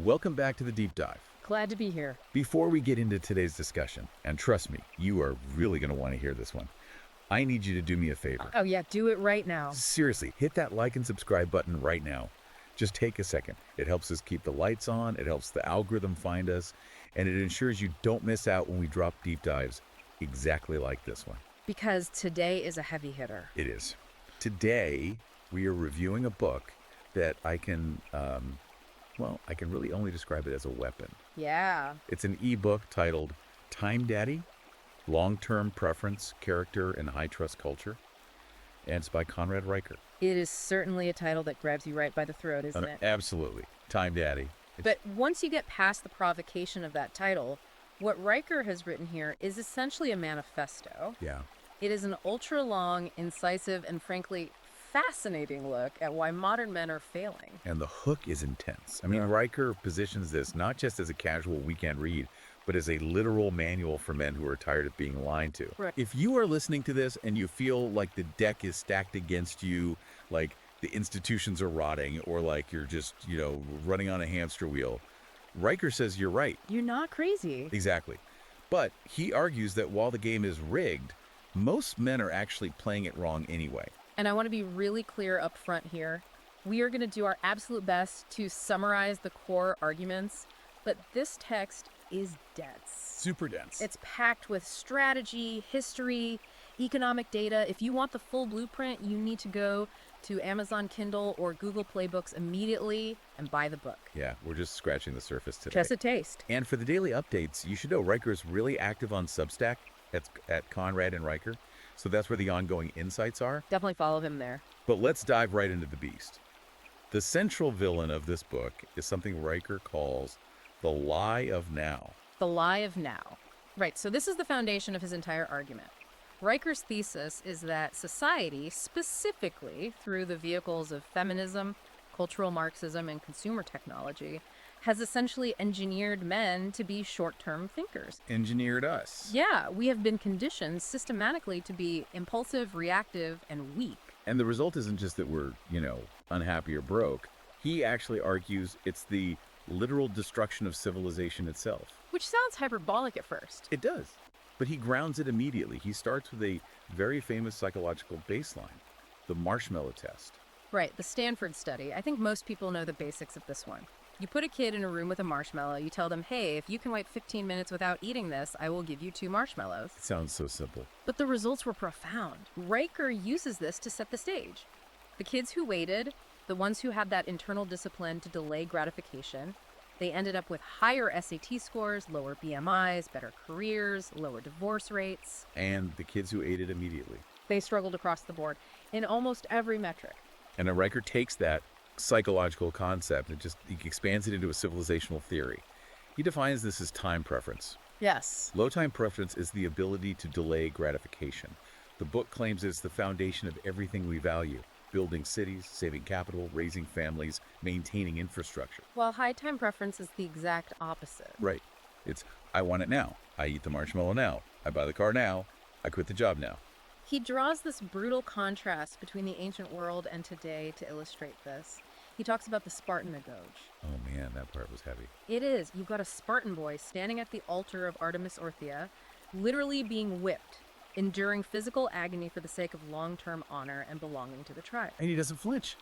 Welcome back to the Deep Dive. Glad to be here. Before we get into today's discussion, and trust me, you are really going to want to hear this one, I need you to do me a favor. Oh yeah, do it right now. Seriously, hit that like and subscribe button right now. Just take a second. It helps us keep the lights on, it helps the algorithm find us, and it ensures you don't miss out when we drop deep dives exactly like this one. Because today is a heavy hitter. It is. Today, we are reviewing a book that I can really only describe it as a weapon. Yeah. It's an ebook titled Time Daddy, Long-Term Preference, Character, and High-Trust Culture, and it's by Conrad Reicher. It is certainly a title that grabs you right by the throat, isn't it? Absolutely. Time Daddy. But once you get past the provocation of that title, what Reicher has written here is essentially a manifesto. Yeah. It is an ultra-long, incisive, and frankly, fascinating look at why modern men are failing. And the hook is intense. I mean, Reicher positions this not just as a casual weekend read, but as a literal manual for men who are tired of being lied to. Right. If you are listening to this and you feel like the deck is stacked against you, like the institutions are rotting, or like you're just, running on a hamster wheel, Reicher says you're right. You're not crazy. Exactly. But he argues that while the game is rigged, most men are actually playing it wrong anyway. And I want to be really clear up front here. We are going to do our absolute best to summarize the core arguments, but this text is dense. Super dense. It's packed with strategy, history, economic data. If you want the full blueprint, you need to go to Amazon Kindle or Google Play Books immediately and buy the book. Yeah, we're just scratching the surface today. Just a taste. And for the daily updates, you should know Reicher is really active on Substack at Conrad and Reicher. So that's where the ongoing insights are. Definitely follow him there. But let's dive right into the beast. The central villain of this book is something Reicher calls the lie of now. The lie of now. Right, so this is the foundation of his entire argument. Reicher's thesis is that society, specifically through the vehicles of feminism, cultural Marxism, and consumer technology, has essentially engineered men to be short-term thinkers. Engineered us. Yeah, we have been conditioned systematically to be impulsive, reactive, and weak. And the result isn't just that we're, unhappy or broke. He actually argues it's the literal destruction of civilization itself. Which sounds hyperbolic at first. It does. But he grounds it immediately. He starts with a very famous psychological baseline, the marshmallow test. Right, the Stanford study. I think most people know the basics of this one. You put a kid in a room with a marshmallow, you tell them, hey, if you can wait 15 minutes without eating this, I will give you 2 marshmallows. It sounds so simple. But the results were profound. Reicher uses this to set the stage. The kids who waited, the ones who had that internal discipline to delay gratification, they ended up with higher SAT scores, lower BMIs, better careers, lower divorce rates. And the kids who ate it immediately. They struggled across the board in almost every metric. And then Reicher takes that psychological concept and he expands it into a civilizational theory. He defines this as time preference. Yes. Low time preference is the ability to delay gratification. The book claims it's the foundation of everything we value: building cities, saving capital, raising families, maintaining infrastructure. While high time preference is the exact opposite. Right. It's, I want it now. I eat the marshmallow now. I buy the car now. I quit the job now. He draws this brutal contrast between the ancient world and today to illustrate this. He talks about the Spartanagoge. Oh man, that part was heavy. It is. You've got a Spartan boy standing at the altar of Artemis Orthia, literally being whipped, enduring physical agony for the sake of long-term honor and belonging to the tribe. And he doesn't flinch.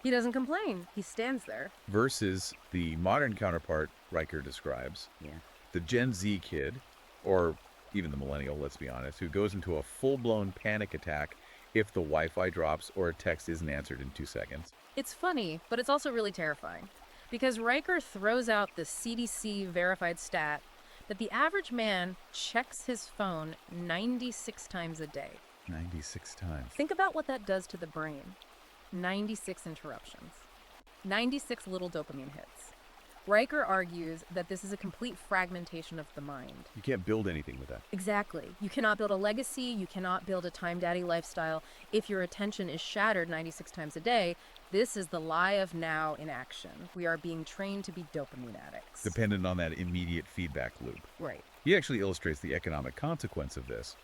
He doesn't complain. He stands there. Versus the modern counterpart Reicher describes, Yeah. the Gen Z kid, or even the millennial, let's be honest, who goes into a full-blown panic attack if the Wi-Fi drops or a text isn't answered in 2 seconds. It's funny, but it's also really terrifying, because Reicher throws out the CDC verified stat that the average man checks his phone 96 times a day. 96 times. Think about what that does to the brain. 96 interruptions. 96 little dopamine hits. Reicher argues that this is a complete fragmentation of the mind. You can't build anything with that. Exactly. You cannot build a legacy, you cannot build a time daddy lifestyle if your attention is shattered 96 times a day. This is the lie of now in action. We are being trained to be dopamine addicts. Dependent on that immediate feedback loop. Right. He actually illustrates the economic consequence of this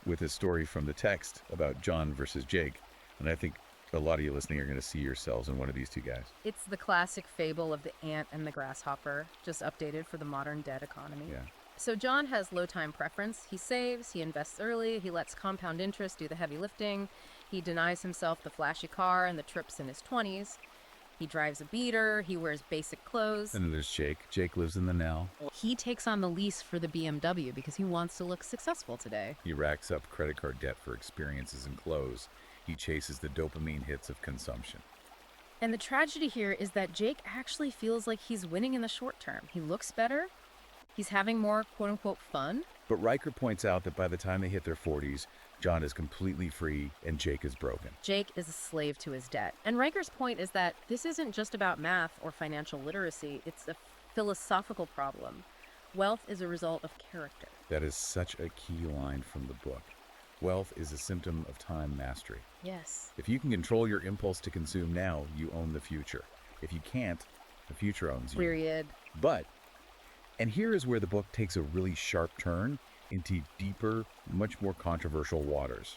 with his story from the text about John versus Jake. And I think A lot of you listening are going to see yourselves in one of these two guys. It's the classic fable of the ant and the grasshopper, just updated for the modern debt economy. Yeah. So John has low time preference. He saves, he invests early, he lets compound interest do the heavy lifting. He denies himself the flashy car and the trips in his 20s. He drives a beater, he wears basic clothes. And then there's Jake. Jake lives in the now. He takes on the lease for the BMW because he wants to look successful today. He racks up credit card debt for experiences and clothes. He chases the dopamine hits of consumption. And the tragedy here is that Jake actually feels like he's winning in the short term. He looks better, he's having more quote-unquote fun. But Riker points out that by the time they hit their 40s, John is completely free and Jake is broken. Jake is a slave to his debt. And Riker's point is that this isn't just about math or financial literacy, it's a philosophical problem. Wealth is a result of character. That is such a key line from the book. Wealth is a symptom of time mastery. Yes. If you can control your impulse to consume now, you own the future. If you can't, the future owns you. Period. But, and here is where the book takes a really sharp turn into deeper, much more controversial waters.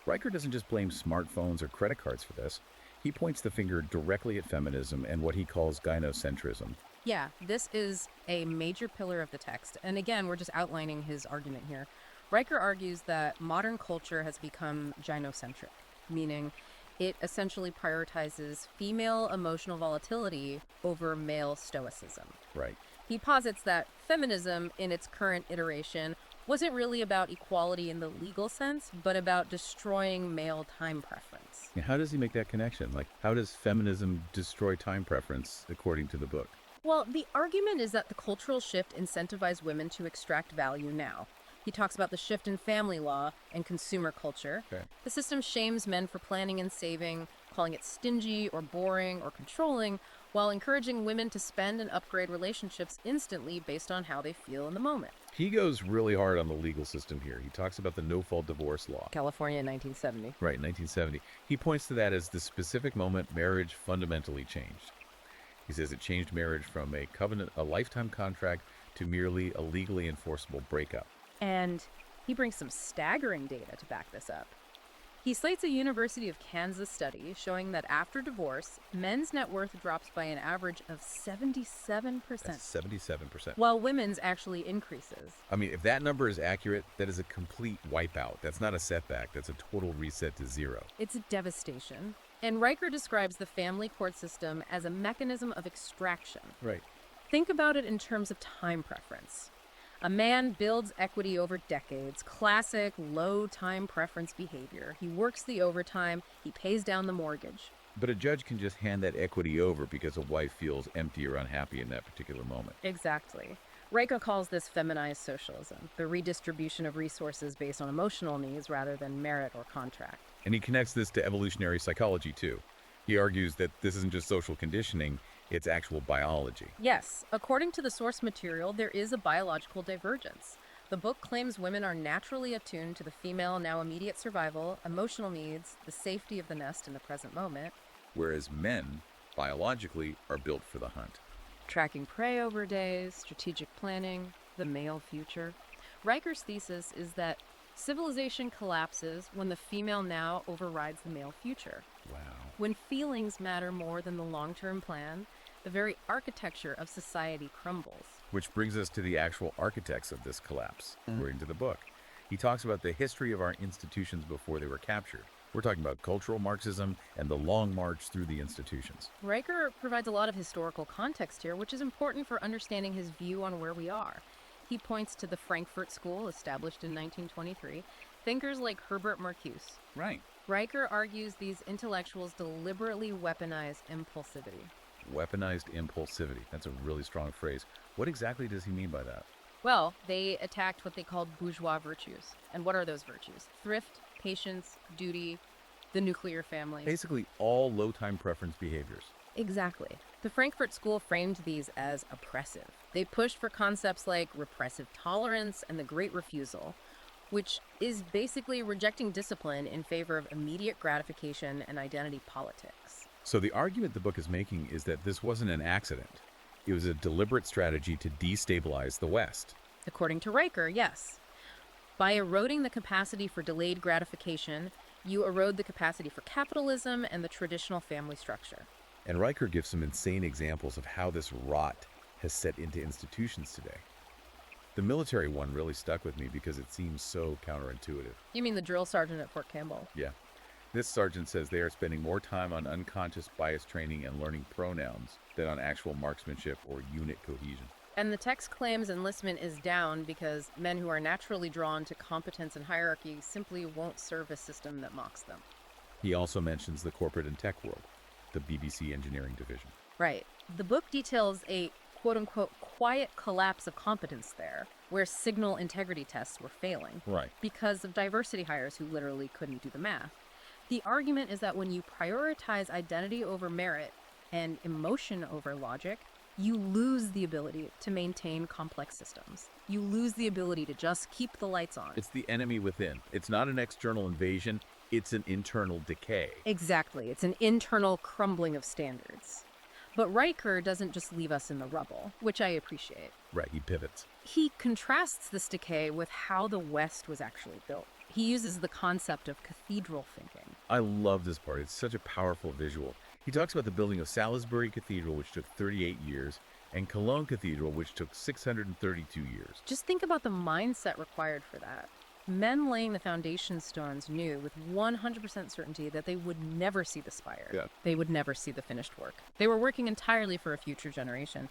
Riker doesn't just blame smartphones or credit cards for this. He points the finger directly at feminism and what he calls gynocentrism. Yeah, this is a major pillar of the text. And again, we're just outlining his argument here. Riker argues that modern culture has become gynocentric, meaning it essentially prioritizes female emotional volatility over male stoicism. Right. He posits that feminism, in its current iteration, wasn't really about equality in the legal sense, but about destroying male time preference. And how does he make that connection? Like, how does feminism destroy time preference, according to the book? Well, the argument is that the cultural shift incentivized women to extract value now. He talks about the shift in family law and consumer culture. Okay. The system shames men for planning and saving, calling it stingy or boring or controlling, while encouraging women to spend and upgrade relationships instantly based on how they feel in the moment. He goes really hard on the legal system here. He talks about the no-fault divorce law. California in 1970. Right, 1970. He points to that as the specific moment marriage fundamentally changed. He says it changed marriage from a covenant, a lifetime contract, to merely a legally enforceable breakup. And he brings some staggering data to back this up. He cites a University of Kansas study showing that after divorce, men's net worth drops by an average of 77%, That's 77%. while women's actually increases. I mean, if that number is accurate, that is a complete wipeout. That's not a setback. That's a total reset to zero. It's a devastation. And Riker describes the family court system as a mechanism of extraction. Right. Think about it in terms of time preference. A man builds equity over decades, classic low time preference behavior. He works the overtime, he pays down the mortgage. But a judge can just hand that equity over because a wife feels empty or unhappy in that particular moment. Exactly. Riker calls this feminized socialism, the redistribution of resources based on emotional needs rather than merit or contract. And he connects this to evolutionary psychology, too. He argues that this isn't just social conditioning, it's actual biology. Yes, according to the source material, there is a biological divergence. The book claims women are naturally attuned to the female now immediate survival, emotional needs, the safety of the nest in the present moment, Whereas men, biologically, are built for the hunt. tracking prey over days, strategic planning, the male future. Riker's thesis is that civilization collapses when the female now overrides the male future. Wow. When feelings matter more than the long-term plan, the very architecture of society crumbles. Which brings us to the actual architects of this collapse, according to the book. He talks about the history of our institutions before they were captured. We're talking about cultural Marxism and the long march through the institutions. Riker provides a lot of historical context here, which is important for understanding his view on where we are. He points to the Frankfurt School, established in 1923, thinkers like Herbert Marcuse. Right. Riker argues these intellectuals deliberately weaponize impulsivity. Weaponized impulsivity. That's a really strong phrase. What exactly does he mean by that? Well, they attacked what they called bourgeois virtues. And what are those virtues? Thrift, patience, duty, the nuclear family. Basically, all low time preference behaviors. Exactly. The Frankfurt School framed these as oppressive. They pushed for concepts like repressive tolerance and the Great Refusal, which is basically rejecting discipline in favor of immediate gratification and identity politics. So the argument the book is making is that this wasn't an accident. It was a deliberate strategy to destabilize the West. According to Riker, yes. By eroding the capacity for delayed gratification, You erode the capacity for capitalism and the traditional family structure. And Riker gives some insane examples of how this rot has set into institutions today. The military one really stuck with me because it seems so counterintuitive. You mean the drill sergeant at Fort Campbell? Yeah. This sergeant says they are spending more time on unconscious bias training and learning pronouns than on actual marksmanship or unit cohesion. And the text claims enlistment is down because men who are naturally drawn to competence and hierarchy simply won't serve a system that mocks them. He also mentions the corporate and tech world, the BBC engineering division. Right. The book details a quote-unquote quiet collapse of competence there, where signal integrity tests were failing. Right. Because of diversity hires who literally couldn't do the math. The argument is that when you prioritize identity over merit and emotion over logic, you lose the ability to maintain complex systems. You lose the ability to just keep the lights on. It's the enemy within. It's not an external invasion, it's an internal decay. Exactly. It's an internal crumbling of standards. But Riker doesn't just leave us in the rubble, which I appreciate. Right, he pivots. He contrasts this decay with how the West was actually built. He uses the concept of cathedral thinking. I love this part. It's such a powerful visual. He talks about the building of Salisbury Cathedral, which took 38 years, and Cologne Cathedral, which took 632 years. Just think about the mindset required for that. Men laying the foundation stones knew with 100% certainty that they would never see the spire. Yeah. They would never see the finished work. They were working entirely for a future generation.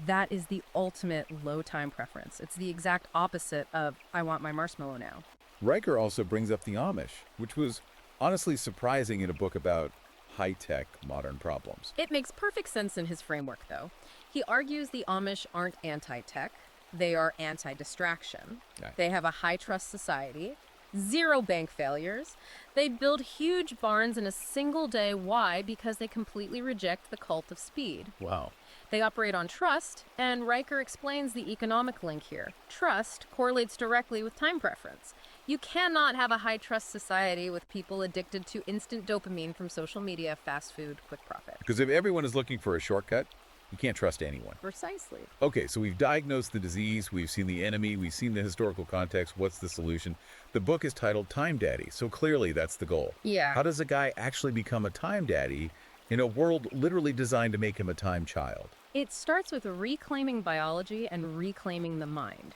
That is the ultimate low time preference. It's the exact opposite of, I want my marshmallow now. Riker also brings up the Amish, which was honestly surprising in a book about high-tech modern problems. It makes perfect sense in his framework, though. He argues the Amish aren't anti-tech. They are anti-distraction. Right. They have a high-trust society, zero bank failures. They build huge barns in a single day. Why? Because they completely reject the cult of speed. Wow. They operate on trust, and Riker explains the economic link here. Trust correlates directly with time preference. You cannot have a high-trust society with people addicted to instant dopamine from social media, fast food, quick profit. Because if everyone is looking for a shortcut, you can't trust anyone. Precisely. Okay, so we've diagnosed the disease, we've seen the enemy, we've seen the historical context. What's the solution? The book is titled Time Daddy, so clearly that's the goal. Yeah. How does a guy actually become a time daddy in a world literally designed to make him a time child? It starts with reclaiming biology and reclaiming the mind.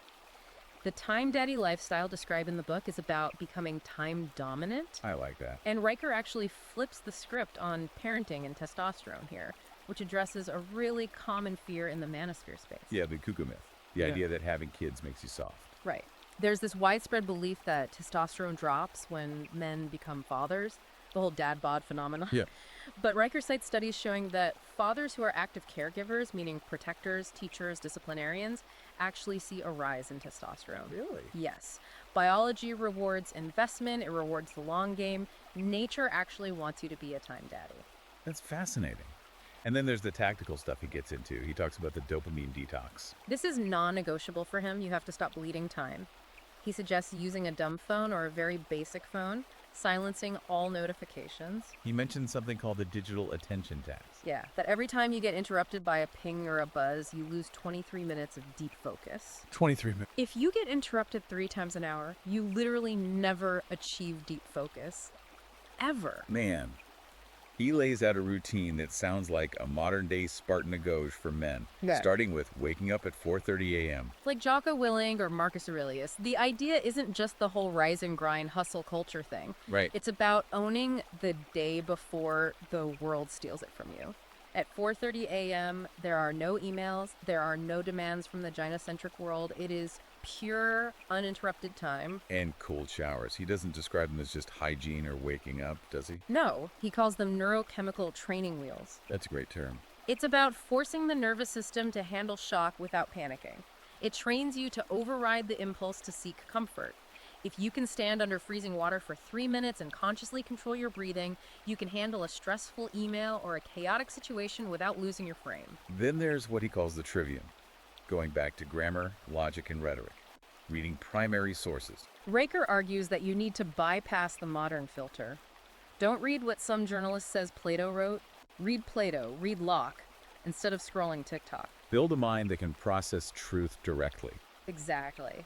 The time daddy lifestyle described in the book is about becoming time dominant. I like that. And Riker actually flips the script on parenting and testosterone here, which addresses a really common fear in the manosphere space. Yeah, the cuckoo myth. The idea that having kids makes you soft. Right. There's this widespread belief that testosterone drops when men become fathers, the whole dad bod phenomenon. Yeah. But Riker cites studies showing that fathers who are active caregivers, meaning protectors, teachers, disciplinarians, actually see a rise in testosterone. Really? Yes. Biology rewards investment, it rewards the long game. Nature actually wants you to be a time daddy. That's fascinating. And then there's the tactical stuff he gets into. He talks about the dopamine detox. This is non-negotiable for him. You have to stop bleeding time. He suggests using a dumb phone or a very basic phone, silencing all notifications. He mentions something called the digital attention tax. Yeah, that every time you get interrupted by a ping or a buzz, you lose 23 minutes of deep focus. 23 minutes. If you get interrupted 3 times an hour, you literally never achieve deep focus. Ever. Man, he lays out a routine that sounds like a modern-day Spartan gauche for men, Yeah. starting with waking up at 4:30 a.m. Like Jocko Willing or Marcus Aurelius, the idea isn't just the whole rise and grind hustle culture thing. Right. It's about owning the day before the world steals it from you. At 4:30 a.m., there are no emails, there are no demands from the gynocentric world. It is pure, uninterrupted time. And cold showers. He doesn't describe them as just hygiene or waking up, does he? No, he calls them neurochemical training wheels. That's a great term. It's about forcing the nervous system to handle shock without panicking. It trains you to override the impulse to seek comfort. If you can stand under freezing water for 3 minutes and consciously control your breathing, you can handle a stressful email or a chaotic situation without losing your frame. Then there's what he calls the trivium, going back to grammar, logic, and rhetoric, reading primary sources. Riker argues that you need to bypass the modern filter. Don't read what some journalist says Plato wrote. Read Plato, read Locke, instead of scrolling TikTok. Build a mind that can process truth directly. Exactly.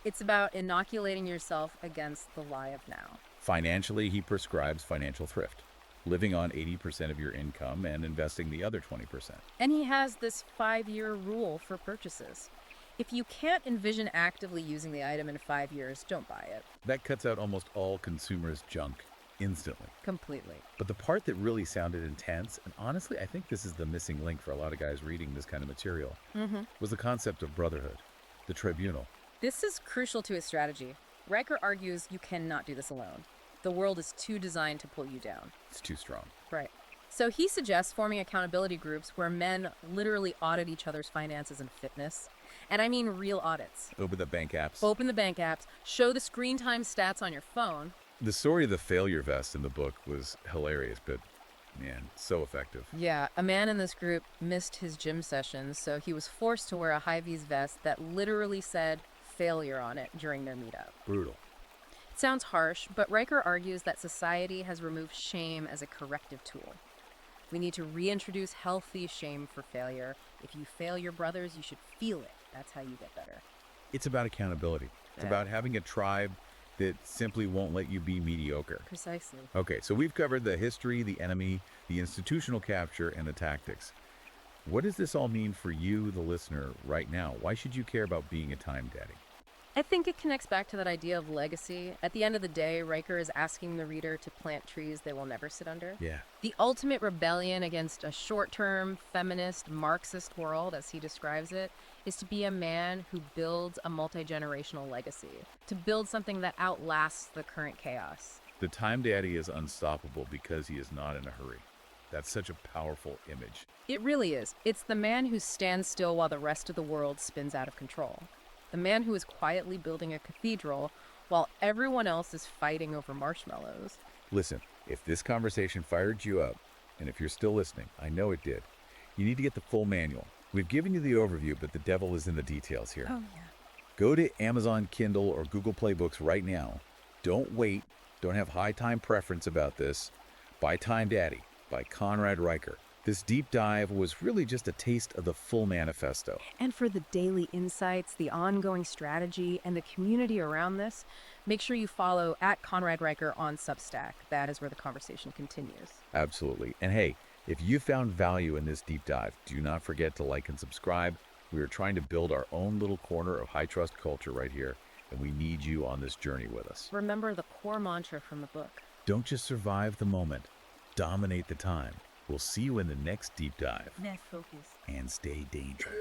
It's about inoculating yourself against the lie of now. Financially, he prescribes financial thrift, living on 80% of your income and investing the other 20%. And he has this 5-year rule for purchases. If you can't envision actively using the item in 5 years, don't buy it. That cuts out almost all consumers' junk instantly. Completely. But the part that really sounded intense, and honestly, I think this is the missing link for a lot of guys reading this kind of material, was the concept of brotherhood, the tribunal. This is crucial to his strategy. Riker argues you cannot do this alone. The world is too designed to pull you down. It's too strong. Right. So he suggests forming accountability groups where men literally audit each other's finances and fitness. And I mean real audits. Open the bank apps. Open the bank apps, show the screen time stats on your phone. The story of the failure vest in the book was hilarious, but man, so effective. Yeah, a man in this group missed his gym sessions, so he was forced to wear a high-vis vest that literally said failure on it during their meetup. Brutal. It sounds harsh, but Riker argues that society has removed shame as a corrective tool. We need to reintroduce healthy shame for failure. If you fail your brothers, you should feel it. That's how you get better. It's about accountability. It's about having a tribe that simply won't let you be mediocre. Precisely. Okay, so we've covered the history, the enemy, the institutional capture, and the tactics. What does this all mean for you, the listener, right now? Why should you care about being a time daddy? I think it connects back to that idea of legacy. At the end of the day, Riker is asking the reader to plant trees they will never sit under. Yeah. The ultimate rebellion against a short-term, feminist, Marxist world, as he describes it, is to be a man who builds a multi-generational legacy, to build something that outlasts the current chaos. The time daddy is unstoppable because he is not in a hurry. That's such a powerful image. It really is. It's the man who stands still while the rest of the world spins out of control. The man who is quietly building a cathedral while everyone else is fighting over marshmallows. Listen, if this conversation fired you up, and if you're still listening, I know it did, you need to get the full manual. We've given you the overview, but the devil is in the details here. Oh, yeah. Go to Amazon Kindle or Google Play Books right now. Don't wait. Don't have high time preference about this. Buy Time Daddy by Conrad Riker. This deep dive was really just a taste of the full manifesto. And for the daily insights, the ongoing strategy, and the community around this, make sure you follow at Conrad Riker on Substack. That is where the conversation continues. Absolutely. And hey, if you found value in this deep dive, do not forget to like and subscribe. We are trying to build our own little corner of high trust culture right here, and we need you on this journey with us. Remember the core mantra from the book. Don't just survive the moment, dominate the time. We'll see you in the next deep dive. Net focus. And stay dangerous.